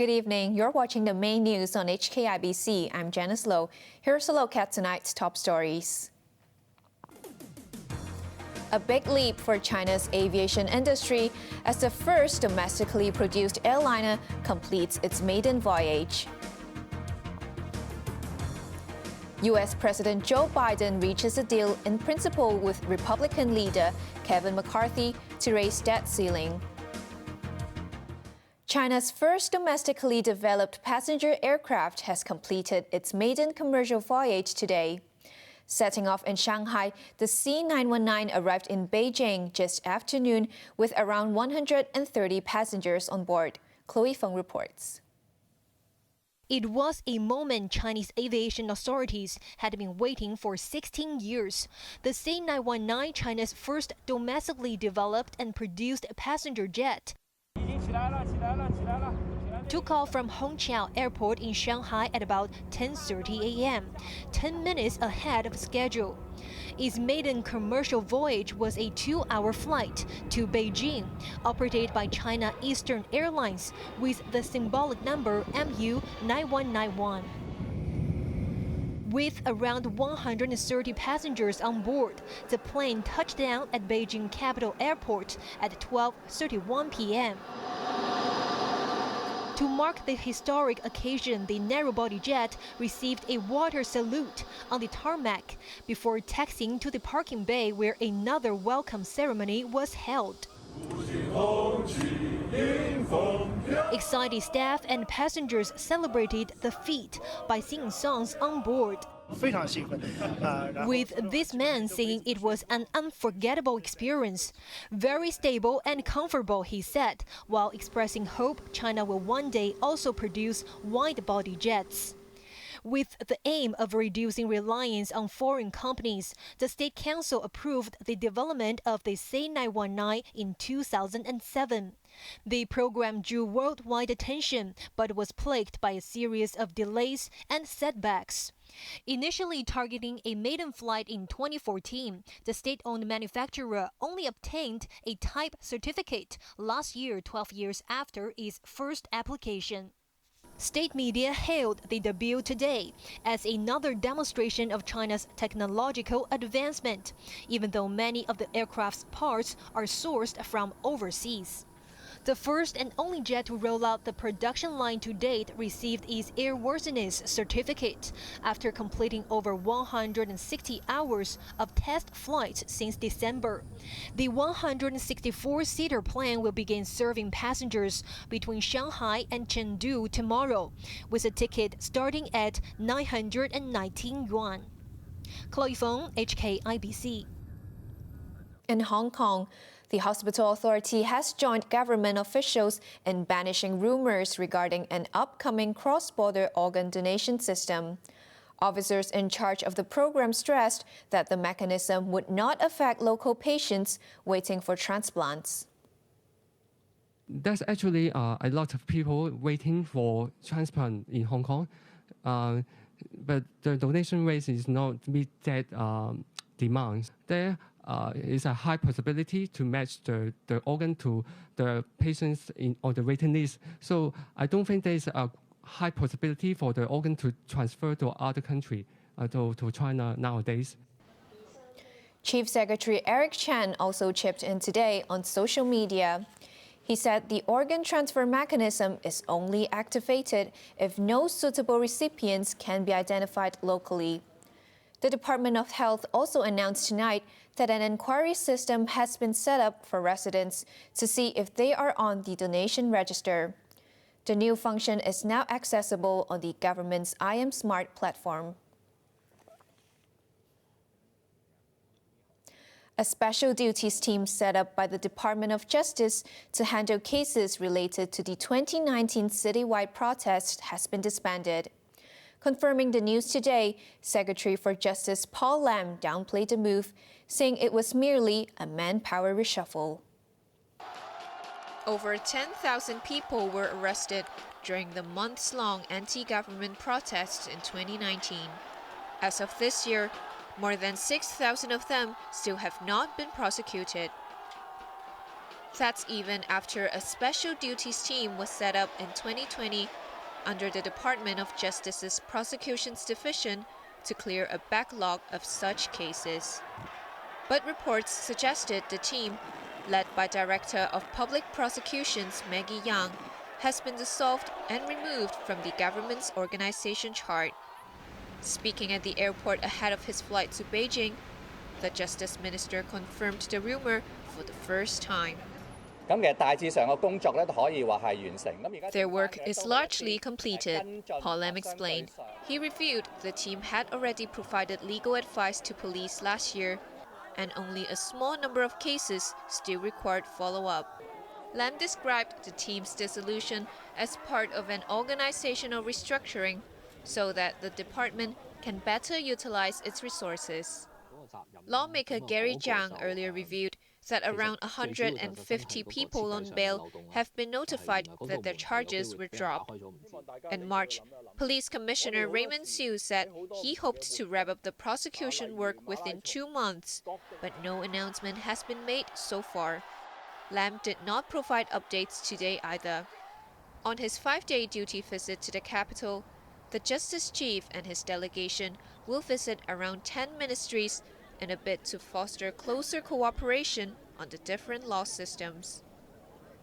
Good evening. You're watching the main news on HKIBC. I'm Janice Lo. Here's a look at tonight's top stories. A big leap for China's aviation industry as the first domestically produced airliner completes its maiden voyage. U.S. President Joe Biden reaches a deal in principle with Republican leader Kevin McCarthy to raise debt ceiling. China's first domestically developed passenger aircraft has completed its maiden commercial voyage today. Setting off in Shanghai, the C919 arrived in Beijing just after noon with around 130 passengers on board. Chloe Feng reports. It was a moment Chinese aviation authorities had been waiting for 16 years. The C919, China's first domestically developed and produced passenger jet, took off from Hongqiao Airport in Shanghai at about 10:30 a.m., 10 minutes ahead of schedule. Its maiden commercial voyage was a 2-hour flight to Beijing, operated by China Eastern Airlines with the symbolic number MU9191. With around 130 passengers on board, the plane touched down at Beijing Capital Airport at 12:31 p.m. To mark the historic occasion, the narrow-body jet received a water salute on the tarmac before taxiing to the parking bay where another welcome ceremony was held. Excited staff and passengers celebrated the feat by singing songs on board. With this man saying it was an unforgettable experience. Very stable and comfortable, he said, while expressing hope China will one day also produce wide-body jets. With the aim of reducing reliance on foreign companies, the State Council approved the development of the C919 in 2007. The program drew worldwide attention, but was plagued by a series of delays and setbacks. Initially targeting a maiden flight in 2014, the state-owned manufacturer only obtained a type certificate last year, 12 years after its first application. State media hailed the debut today as another demonstration of China's technological advancement, even though many of the aircraft's parts are sourced from overseas. The first and only jet to roll out the production line to date received its airworthiness certificate after completing over 160 hours of test flights since December. The 164-seater plane will begin serving passengers between Shanghai and Chengdu tomorrow, with a ticket starting at 919 yuan. Chloe Feng, HKIBC. In Hong Kong, the hospital authority has joined government officials in banishing rumors regarding an upcoming cross-border organ donation system. Officers in charge of the program stressed that the mechanism would not affect local patients waiting for transplants. There's actually a lot of people waiting for transplant in Hong Kong, but the donation rate is not meet that demand. There is a high possibility to match the organ to the patients on the waiting list. So I don't think there's a high possibility for the organ to transfer to other country, to China nowadays. Chief Secretary Eric Chan also chipped in today on social media. He said the organ transfer mechanism is only activated if no suitable recipients can be identified locally. The Department of Health also announced tonight that an inquiry system has been set up for residents to see if they are on the donation register. The new function is now accessible on the government's IM Smart platform. A special duties team set up by the Department of Justice to handle cases related to the 2019 citywide protest has been disbanded. Confirming the news today, Secretary for Justice Paul Lam downplayed the move, saying it was merely a manpower reshuffle. Over 10,000 people were arrested during the months-long anti-government protests in 2019. As of this year, more than 6,000 of them still have not been prosecuted. That's even after a special duties team was set up in 2020 under the Department of Justice's Prosecutions Division to clear a backlog of such cases. But reports suggested the team, led by Director of Public Prosecutions Maggie Yang, has been dissolved and removed from the government's organization chart. Speaking at the airport ahead of his flight to Beijing, the Justice Minister confirmed the rumor for the first time. Their work is largely completed, Paul Lam explained. He revealed the team had already provided legal advice to police last year, and only a small number of cases still required follow-up. Lam described the team's dissolution as part of an organizational restructuring so that the department can better utilize its resources. Lawmaker Gary Zhang earlier revealed that around 150 people on bail have been notified that their charges were dropped. In March, Police Commissioner Raymond Siu said he hoped to wrap up the prosecution work within 2 months, but no announcement has been made so far. Lam did not provide updates today either. On his 5-day duty visit to the capital, the Justice Chief and his delegation will visit around 10 ministries in a bid to foster closer cooperation on the different law systems.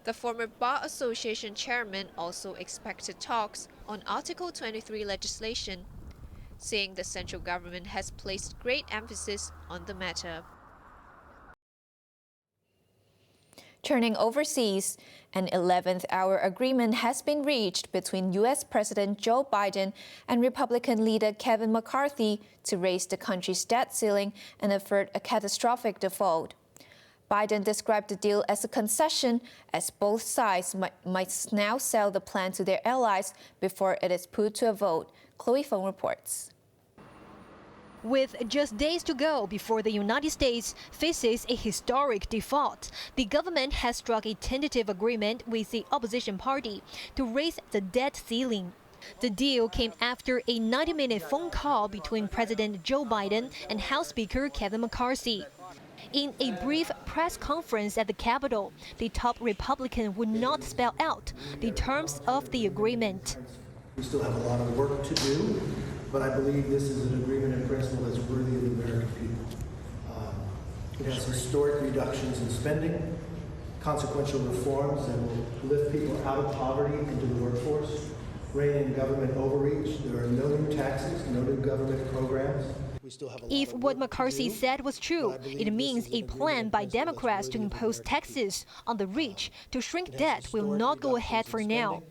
The former Bar Association chairman also expected talks on Article 23 legislation, saying the central government has placed great emphasis on the matter. Turning overseas, an 11th-hour agreement has been reached between U.S. President Joe Biden and Republican leader Kevin McCarthy to raise the country's debt ceiling and avert a catastrophic default. Biden described the deal as a concession, as both sides might now sell the plan to their allies before it is put to a vote. Chloe Fong reports. With just days to go before the United States faces a historic default, the government has struck a tentative agreement with the opposition party to raise the debt ceiling. The deal came after a 90-minute phone call between President Joe Biden and House Speaker Kevin McCarthy. In a brief press conference at the Capitol, the top Republican would not spell out the terms of the agreement. We still have a lot of work to do, but I believe this is an agreement in principle that's worthy of the American people. It has historic reductions in spending, consequential reforms that will lift people out of poverty into the workforce, rein in government overreach. There are no new taxes, no new government programs. If what McCarthy said was true, it means a plan by Democrats to impose taxes on the rich to shrink debt will not go ahead for now.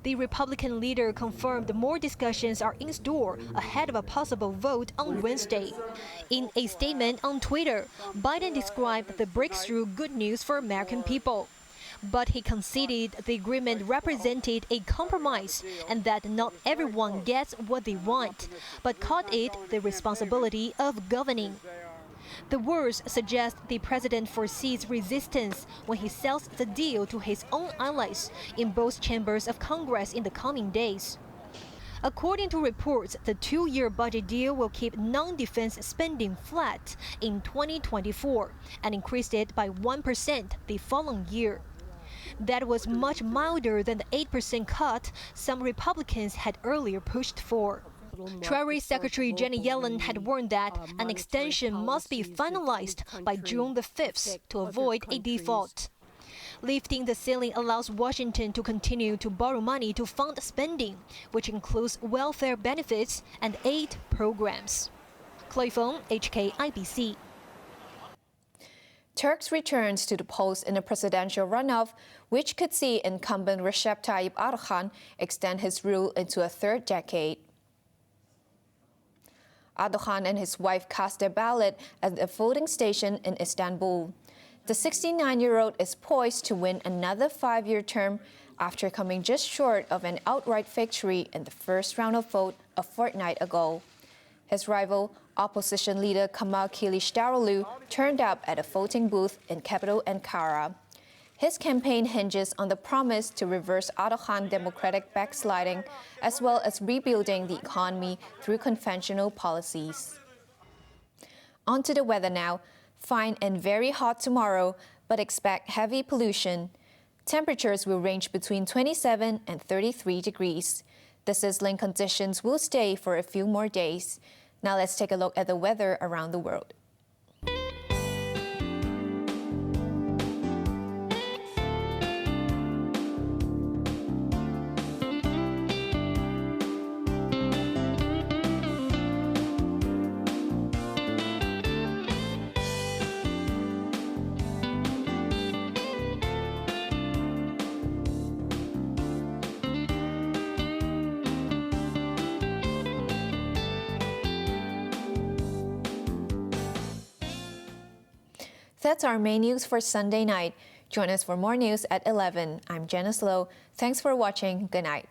The Republican leader confirmed more discussions are in store ahead of a possible vote on Wednesday. In a statement on Twitter, Biden described the breakthrough good news for American people. But he conceded the agreement represented a compromise and that not everyone gets what they want, but called it the responsibility of governing. The words suggest the president foresees resistance when he sells the deal to his own allies in both chambers of Congress in the coming days. According to reports, the 2-year budget deal will keep non-defense spending flat in 2024 and increase it by 1% the following year. That was much milder than the 8% cut some Republicans had earlier pushed for. Treasury Secretary Janet Yellen had warned that an extension must be finalized by June the 5th to avoid a default. Lifting the ceiling allows Washington to continue to borrow money to fund spending, which includes welfare benefits and aid programs. Chloe Fong, HKIBC. Turks returns to the polls in a presidential runoff, which could see incumbent Recep Tayyip Erdogan extend his rule into a third decade. Erdogan and his wife cast their ballot at a voting station in Istanbul. The 69-year-old is poised to win another 5-year term after coming just short of an outright victory in the first round of vote a fortnight ago. His rival, opposition leader Kemal Kılıçdaroğlu, turned up at a voting booth in capital Ankara. His campaign hinges on the promise to reverse Erdogan's democratic backsliding, as well as rebuilding the economy through conventional policies. On to the weather now. Fine and very hot tomorrow, but expect heavy pollution. Temperatures will range between 27 and 33 degrees. The sizzling conditions will stay for a few more days. Now let's take a look at the weather around the world. That's our main news for Sunday night. Join us for more news at 11. I'm Janice Lo. Thanks for watching. Good night.